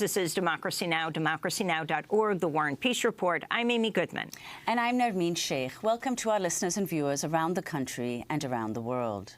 This is Democracy Now!, democracynow.org, The War and Peace Report. I'm Amy Goodman. And I'm Nermeen Sheikh. Welcome to our listeners and viewers around the country and around the world.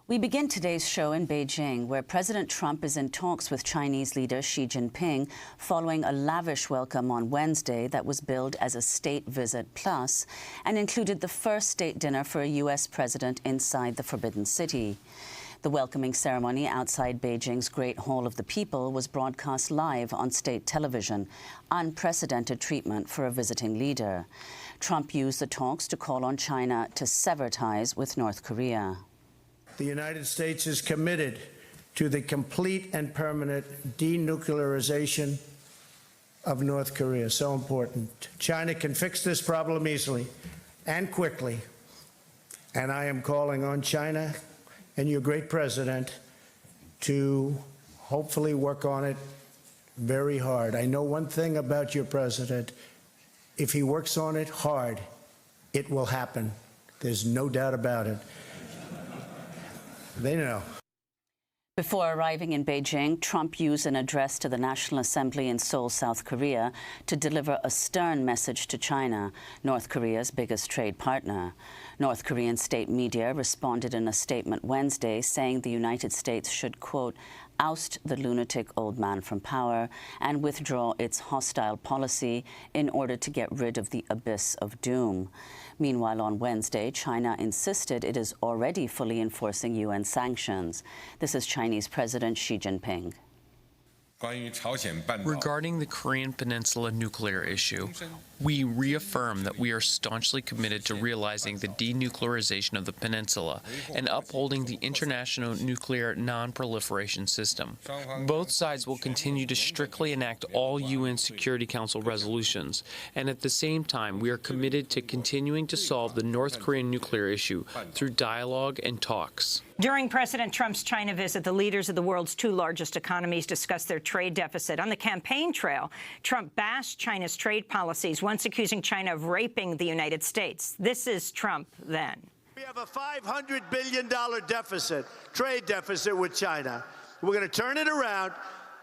We begin today's show in Beijing, where President Trump is in talks with Chinese leader Xi Jinping following a lavish welcome on Wednesday that was billed as a state visit plus and included the first state dinner for a U.S. president inside the Forbidden City. The welcoming ceremony outside Beijing's Great Hall of the People was broadcast live on state television, unprecedented treatment for a visiting leader. Trump used the talks to call on China to sever ties with North Korea. The United States is committed to the complete and permanent denuclearization of North Korea. So important. China can fix this problem easily and quickly, and I am calling on China and your great president to hopefully work on it very hard. I know one thing about your president. If he works on it hard, it will happen. There's no doubt about it. They know. Before arriving in Beijing, Trump used an address to the National Assembly in Seoul, South Korea, to deliver a stern message to China, North Korea's biggest trade partner. North Korean state media responded in a statement Wednesday saying the United States should, quote, oust the lunatic old man from power and withdraw its hostile policy in order to get rid of the abyss of doom. Meanwhile, on Wednesday, China insisted it is already fully enforcing UN sanctions. This is Chinese President Xi Jinping. Regarding the Korean Peninsula nuclear issue, we reaffirm that we are staunchly committed to realizing the denuclearization of the peninsula and upholding the international nuclear non-proliferation system. Both sides will continue to strictly enact all UN Security Council resolutions, and at the same time, we are committed to continuing to solve the North Korean nuclear issue through dialogue and talks. During President Trump's China visit, the leaders of the world's two largest economies discussed their trade deficit. On the campaign trail, Trump bashed China's trade policies, once accusing China of raping the United States. This is Trump then. We have a $500 billion deficit, trade deficit with China. We're going to turn it around,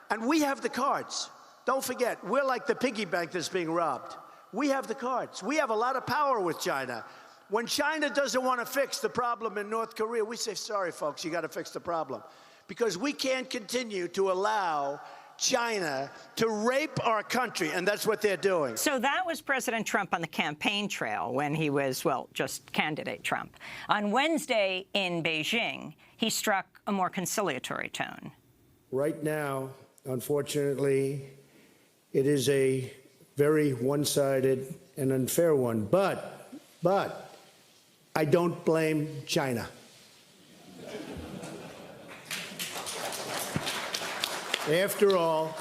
and we have the cards. Don't forget, we're like the piggy bank that's being robbed. We have the cards. We have a lot of power with China. When China doesn't want to fix the problem in North Korea, we say, sorry, folks, you got to fix the problem. Because we can't continue to allow China to rape our country, and that's what they're doing. So that was President Trump on the campaign trail when he was, well, just candidate Trump. On Wednesday in Beijing, he struck a more conciliatory tone. Right now, unfortunately, it is a very one-sided and unfair one, but I don't blame China. After all,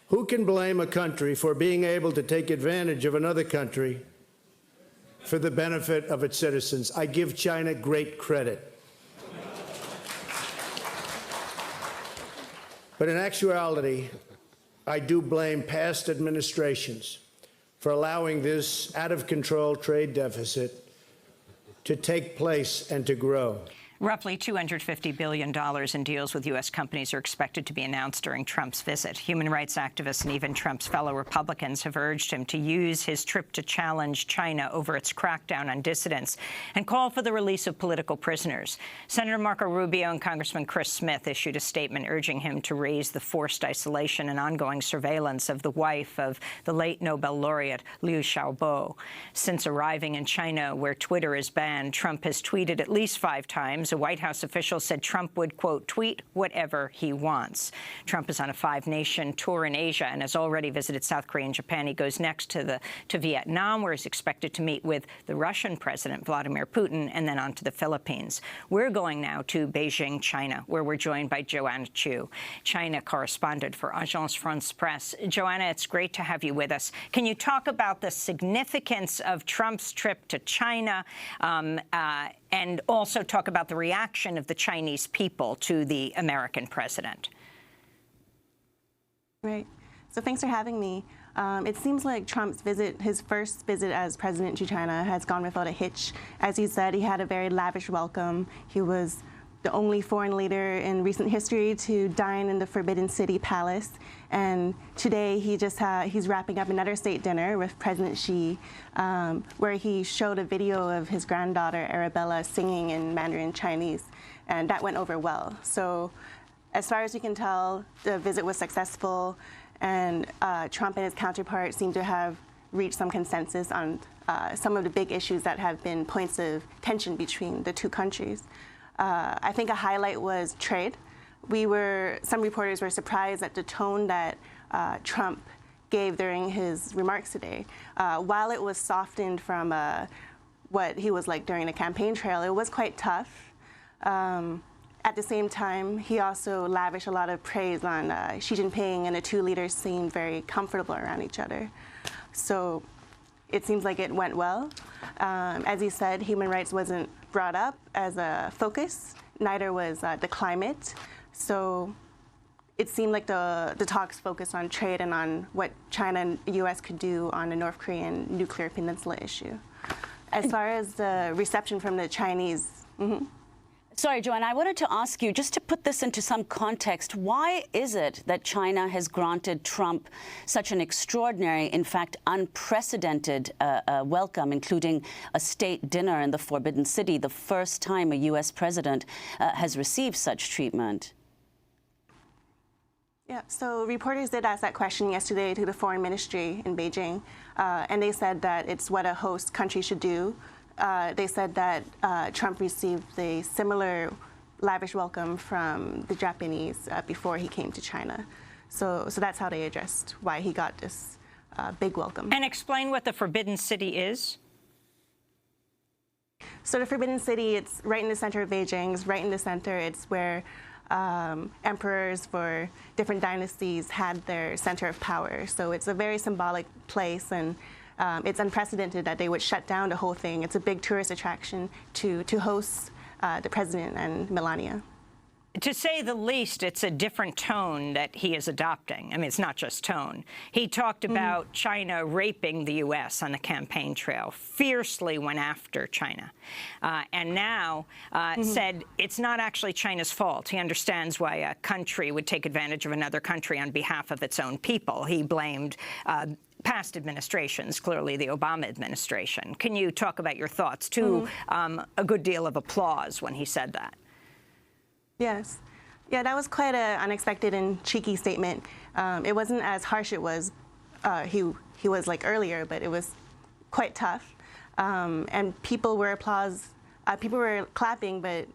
who can blame a country for being able to take advantage of another country for the benefit of its citizens? I give China great credit. But in actuality, I do blame past administrations for allowing this out-of-control trade deficit to take place and to grow. Roughly $250 billion in deals with U.S. companies are expected to be announced during Trump's visit. Human rights activists and even Trump's fellow Republicans have urged him to use his trip to challenge China over its crackdown on dissidents and call for the release of political prisoners. Senator Marco Rubio and Congressman Chris Smith issued a statement urging him to raise the forced isolation and ongoing surveillance of the wife of the late Nobel laureate Liu Xiaobo. Since arriving in China, where Twitter is banned, Trump has tweeted at least 5 times. A White House official said Trump would, quote, tweet whatever he wants. Trump is on a 5-nation tour in Asia and has already visited South Korea and Japan. He goes next to Vietnam, where he's expected to meet with the Russian President Vladimir Putin, and then on to the Philippines. We're going now to Beijing, China, where we're joined by Joanna Chu, China correspondent for Agence France-Presse. Joanna, it's great to have you with us. Can you talk about the significance of Trump's trip to China and also talk about the reaction of the Chinese people to the American president? Right. So thanks for having me. It seems like Trump's visit, his first visit as president to China, has gone without a hitch. As you said, he had a very lavish welcome. He was the only foreign leader in recent history to dine in the Forbidden City Palace. And today he's wrapping up another state dinner with President Xi, where he showed a video of his granddaughter Arabella singing in Mandarin Chinese, and that went over well. So as far as we can tell, the visit was successful, and Trump and his counterpart seem to have reached some consensus on some of the big issues that have been points of tension between the two countries. I think a highlight was trade. Some reporters were surprised at the tone that Trump gave during his remarks today. While it was softened from what he was like during the campaign trail, it was quite tough. At the same time, he also lavished a lot of praise on Xi Jinping, and the two leaders seemed very comfortable around each other. So it seems like it went well. As he said, human rights wasn't brought up as a focus, neither was the climate. So it seemed like the talks focused on trade and on what China and the U.S. could do on the North Korean nuclear peninsula issue. As far as the reception from the Chinese, Sorry, Joanna, I wanted to ask you, just to put this into some context, why is it that China has granted Trump such an extraordinary, in fact, unprecedented welcome, including a state dinner in the Forbidden City, the first time a U.S. president has received such treatment? Yeah, so reporters did ask that question yesterday to the foreign ministry in Beijing, and they said that it's what a host country should do. They said that Trump received a similar lavish welcome from the Japanese before he came to China. So that's how they addressed why he got this big welcome. And explain what the Forbidden City is. So the Forbidden City, it's right in the center of Beijing. It's right in the center. It's where emperors for different dynasties had their center of power. So it's a very symbolic place, and it's unprecedented that they would shut down the whole thing. It's a big tourist attraction to host the president and Melania. To say the least, it's a different tone that he is adopting. I mean, it's not just tone. He talked about China raping the U.S. on the campaign trail, fiercely went after China, and now said it's not actually China's fault. He understands why a country would take advantage of another country on behalf of its own people. He blamed past administrations, clearly the Obama administration. Can you talk about your thoughts? To a good deal of applause when he said that. Yes. Yeah, that was quite an unexpected and cheeky statement. It wasn't as harsh he was like earlier, but it was quite tough. And people were clapping, but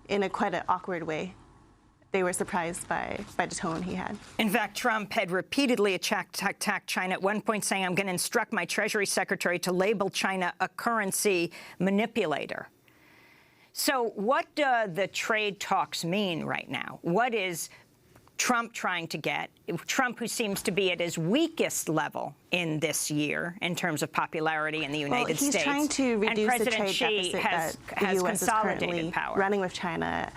in a quite an awkward way. They were surprised by the tone he had. In fact, Trump had repeatedly attacked China, at one point saying, I'm going to instruct my Treasury Secretary to label China a currency manipulator. So what do the trade talks mean right now? What is Trump trying to get? Trump, who seems to be at his weakest level in this year in terms of popularity in the United States. He's trying to reduce the trade Xi deficit has that the U.S. is consolidated currently power. running with China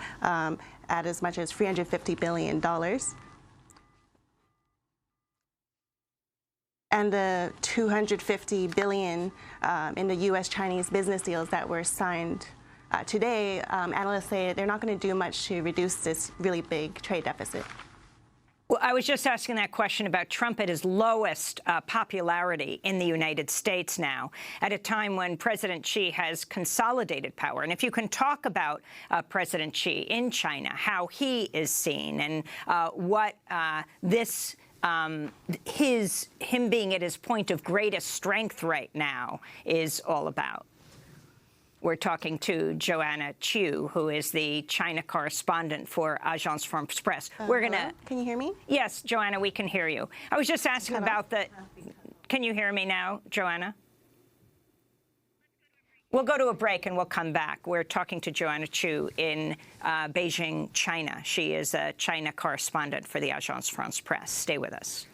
at as much as $350 billion. And the $250 billion in the U.S.-Chinese business deals that were signed today, analysts say they're not going to do much to reduce this really big trade deficit. Well, I was just asking that question about Trump at his lowest popularity in the United States now, at a time when President Xi has consolidated power. And if you can talk about President Xi in China, how he is seen, and what him being at his point of greatest strength right now is all about. We're talking to Joanna Chu, who is the China correspondent for Agence France-Presse. We're going to... Can you hear me? Yes, Joanna, we can hear you. I was just asking about the... Can you hear me now, Joanna? We'll go to a break and we'll come back. We're talking to Joanna Chu in Beijing, China. She is a China correspondent for the Agence France-Presse. Stay with us.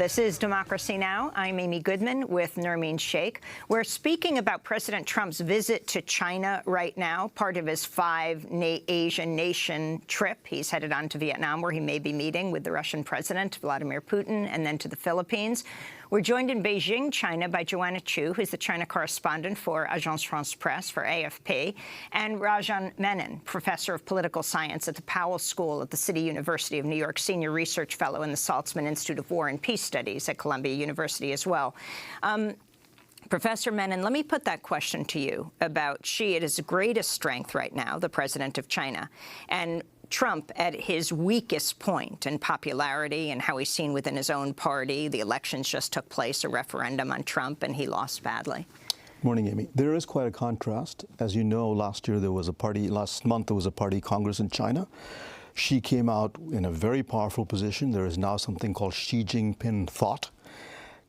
This is Democracy Now! I'm Amy Goodman with Nermeen Sheikh. We're speaking about President Trump's visit to China right now, part of his 5-Asian nation trip. He's headed on to Vietnam, where he may be meeting with the Russian President, Vladimir Putin, and then to the Philippines. We're joined in Beijing, China, by Joanna Chu, who's the China correspondent for Agence France-Presse, for AFP, and Rajan Menon, professor of political science at the Powell School at the City University of New York, senior research fellow in the Saltzman Institute of War and Peace Studies at Columbia University as well. Professor Menon, let me put that question to you about Xi at his greatest strength right now, the president of China, and Trump at his weakest point in popularity and how he's seen within his own party. The elections just took place, a referendum on Trump, and he lost badly. Morning, Amy. There is quite a contrast. As you know, last month there was a party Congress in China. Xi came out in a very powerful position. There is now something called Xi Jinping thought.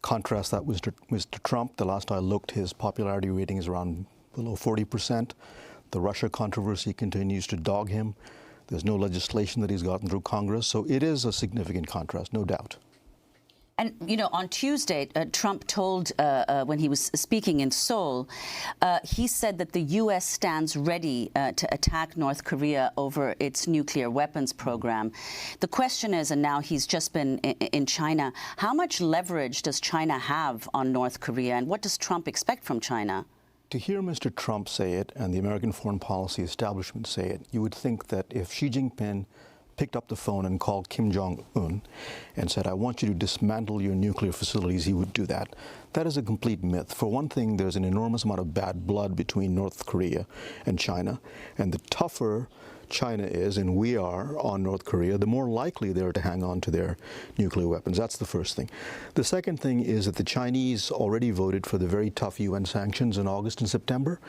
Contrast that with Mr. Trump. The last I looked, his popularity rating is around below 40%. The Russia controversy continues to dog him. There's no legislation that he's gotten through Congress. So it is a significant contrast, no doubt. And, you know, on Tuesday, Trump told, when he was speaking in Seoul, he said that the U.S. stands ready to attack North Korea over its nuclear weapons program. The question is, and now he's just been in China, how much leverage does China have on North Korea, and what does Trump expect from China? To hear Mr. Trump say it and the American foreign policy establishment say it, you would think that if Xi Jinping picked up the phone and called Kim Jong-un and said, I want you to dismantle your nuclear facilities, he would do that. That is a complete myth. For one thing, there's an enormous amount of bad blood between North Korea and China, and the tougher China is, and we are, on North Korea, the more likely they are to hang on to their nuclear weapons. That's the first thing. The second thing is that the Chinese already voted for the very tough UN sanctions in August and September.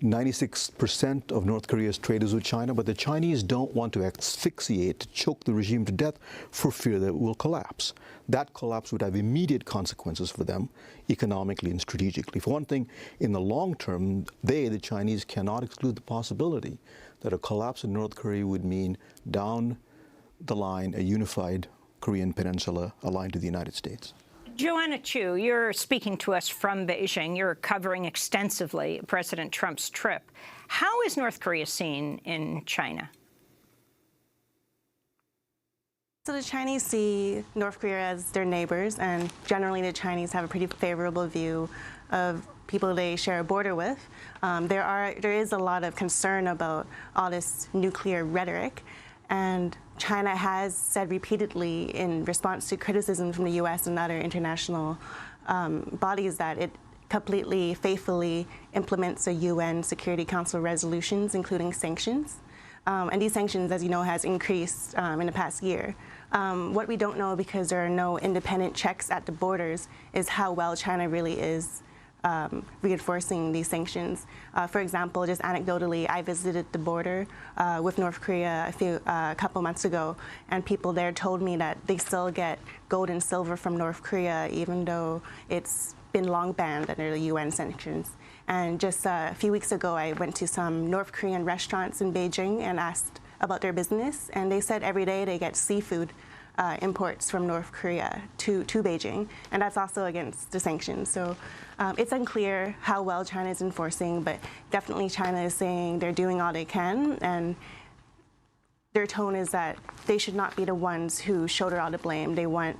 96% of North Korea's trade is with China, but the Chinese don't want to asphyxiate, to choke the regime to death for fear that it will collapse. That collapse would have immediate consequences for them, economically and strategically. For one thing, in the long term, the Chinese, cannot exclude the possibility that a collapse in North Korea would mean down the line a unified Korean peninsula aligned to the United States. Joanna Chu, you're speaking to us from Beijing. You're covering extensively President Trump's trip. How is North Korea seen in China? So the Chinese see North Korea as their neighbors, and generally the Chinese have a pretty favorable view of people they share a border with. There is a lot of concern about all this nuclear rhetoric, and China has said repeatedly in response to criticism from the U.S. and other international bodies that it completely, faithfully implements the UN Security Council resolutions, including sanctions. And these sanctions, as you know, has increased in the past year. What we don't know, because there are no independent checks at the borders, is how well China really is reinforcing these sanctions. For example, just anecdotally, I visited the border with North Korea a couple months ago, and people there told me that they still get gold and silver from North Korea, even though it's been long banned under the UN sanctions. And just a few weeks ago, I went to some North Korean restaurants in Beijing and asked about their business, and they said every day they get seafood imports from North Korea to Beijing, and that's also against the sanctions. So it's unclear how well China is enforcing, but definitely China is saying they're doing all they can, and their tone is that they should not be the ones who shoulder all the blame. They want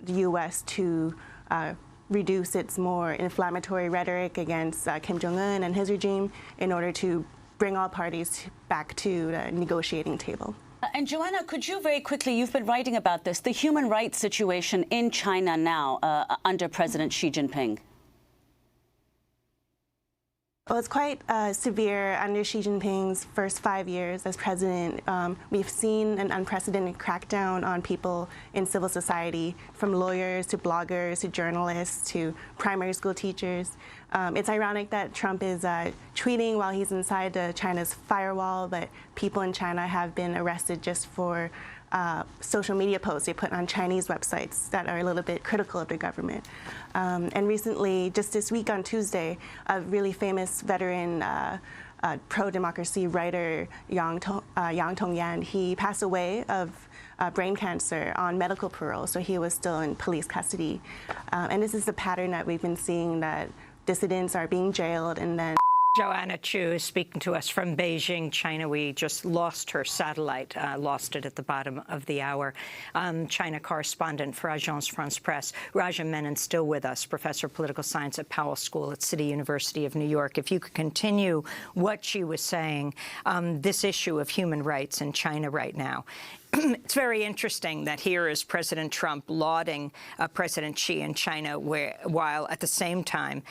the U.S. to reduce its more inflammatory rhetoric against Kim Jong-un and his regime in order to bring all parties back to the negotiating table. And Joanna, could you very quickly, you've been writing about this, the human rights situation in China now under President Xi Jinping? Well, it's quite severe under Xi Jinping's first 5 years as president. We've seen an unprecedented crackdown on people in civil society, from lawyers to bloggers to journalists to primary school teachers. It's ironic that Trump is tweeting while he's inside China's firewall, but people in China have been arrested just for social media posts they put on Chinese websites that are a little bit critical of the government. And recently, just this week on Tuesday, a really famous veteran pro-democracy writer, Yang Tongyan, he passed away of brain cancer on medical parole, so he was still in police custody. And this is the pattern that we've been seeing, that dissidents are being jailed and then Joanna Chu is speaking to us from Beijing, China. We just lost her satellite, lost it at the bottom of the hour. China correspondent for Agence France-Presse, Raja Menon, still with us, professor of political science at Powell School at City University of New York. If you could continue what she was saying, this issue of human rights in China right now. It's very interesting that here is President Trump lauding President Xi in China, while at the same time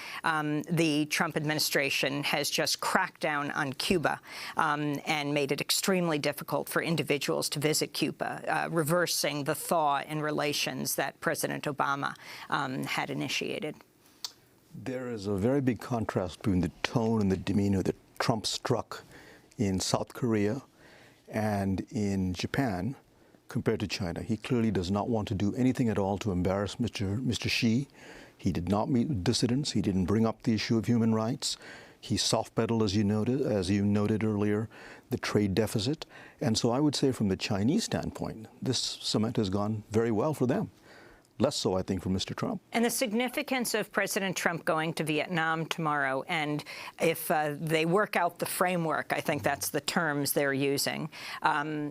the Trump administration has just cracked down on Cuba and made it extremely difficult for individuals to visit Cuba, reversing the thaw in relations that President Obama had initiated. There is a very big contrast between the tone and the demeanor that Trump struck in South Korea and in Japan compared to China. He clearly does not want to do anything at all to embarrass Mr. Xi. He did not meet with dissidents. He didn't bring up the issue of human rights. He soft-pedaled, as you noted earlier, the trade deficit. And so I would say from the Chinese standpoint, this summit has gone very well for them. Less so, I think, for Mr. Trump. And the significance of President Trump going to Vietnam tomorrow, and if they work out the framework, I think that's the terms they're using,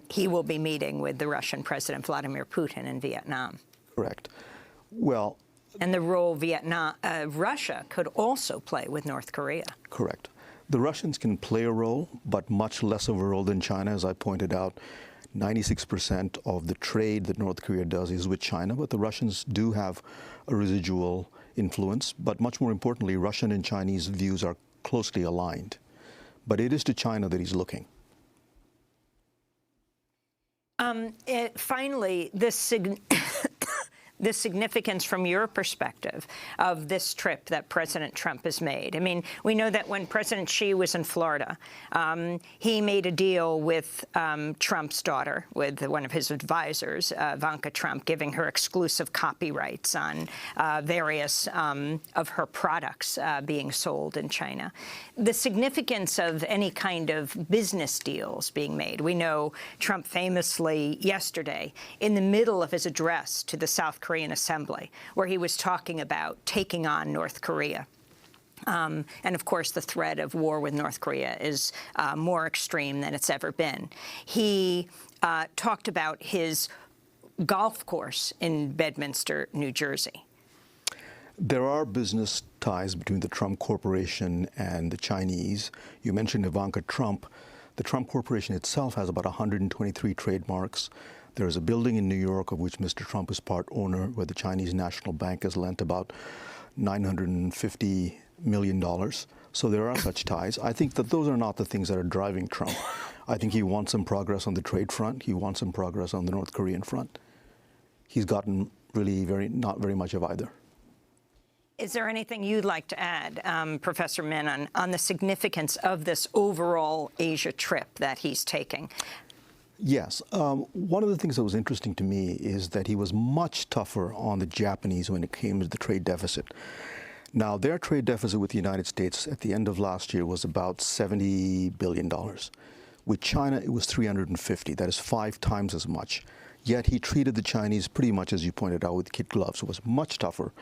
he will be meeting with the Russian President Vladimir Putin in Vietnam. Correct. Well, and the role Russia could also play with North Korea. Correct. The Russians can play a role, but much less of a role than China, as I pointed out. 96% of the trade that North Korea does is with China, but the Russians do have a residual influence. But much more importantly, Russian and Chinese views are closely aligned. But it is to China that he's looking. Finally, the significance from your perspective of this trip that President Trump has made. I mean, we know that when President Xi was in Florida, he made a deal with Trump's daughter, with one of his advisors, Ivanka Trump, giving her exclusive copyrights on various of her products being sold in China. The significance of any kind of business deals being made. We know Trump famously yesterday, in the middle of his address to the South Korean Assembly, where he was talking about taking on North Korea. And, of course, the threat of war with North Korea is more extreme than it's ever been. He talked about his golf course in Bedminster, New Jersey. There are business ties between the Trump Corporation and the Chinese. You mentioned Ivanka Trump. The Trump Corporation itself has about 123 trademarks. There is a building in New York of which Mr. Trump is part owner, where the Chinese National Bank has lent about $950 million. So there are such ties. I think that those are not the things that are driving Trump. I think he wants some progress on the trade front. He wants some progress on the North Korean front. He's gotten really not very much of either. Is there anything you'd like to add, Professor Menon, on the significance of this overall Asia trip that he's taking? Yes. One of the things that was interesting to me is that he was much tougher on the Japanese when it came to the trade deficit. Now, their trade deficit with the United States at the end of last year was about $70 billion. With China, it was 350. That is 5 times as much. Yet he treated the Chinese pretty much, as you pointed out, with kid gloves. It was much tougher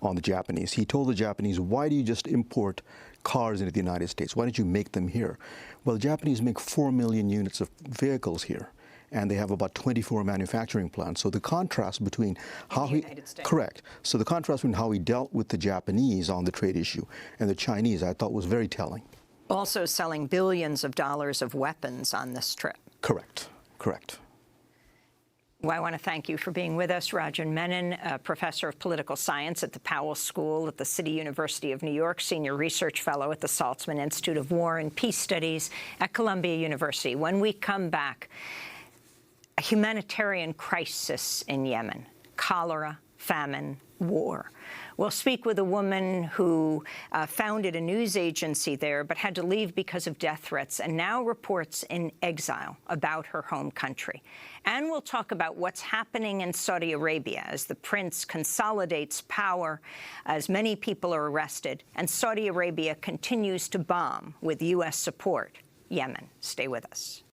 on the Japanese. He told the Japanese, why do you just import cars into the United States? Why don't you make them here? Well, the Japanese make 4 million units of vehicles here, and they have about 24 manufacturing plants. So the contrast between how he... Correct. So the contrast between how he dealt with the Japanese on the trade issue and the Chinese, I thought, was very telling. Also selling billions of dollars of weapons on this trip. Correct. Correct. Well, I want to thank you for being with us, Rajan Menon, professor of political science at the Powell School at the City University of New York, senior research fellow at the Saltzman Institute of War and Peace Studies at Columbia University. When we come back, a humanitarian crisis in Yemen, cholera, famine, war. We'll speak with a woman who founded a news agency there but had to leave because of death threats and now reports in exile about her home country. And we'll talk about what's happening in Saudi Arabia as the prince consolidates power, as many people are arrested, and Saudi Arabia continues to bomb, with U.S. support, Yemen. Stay with us.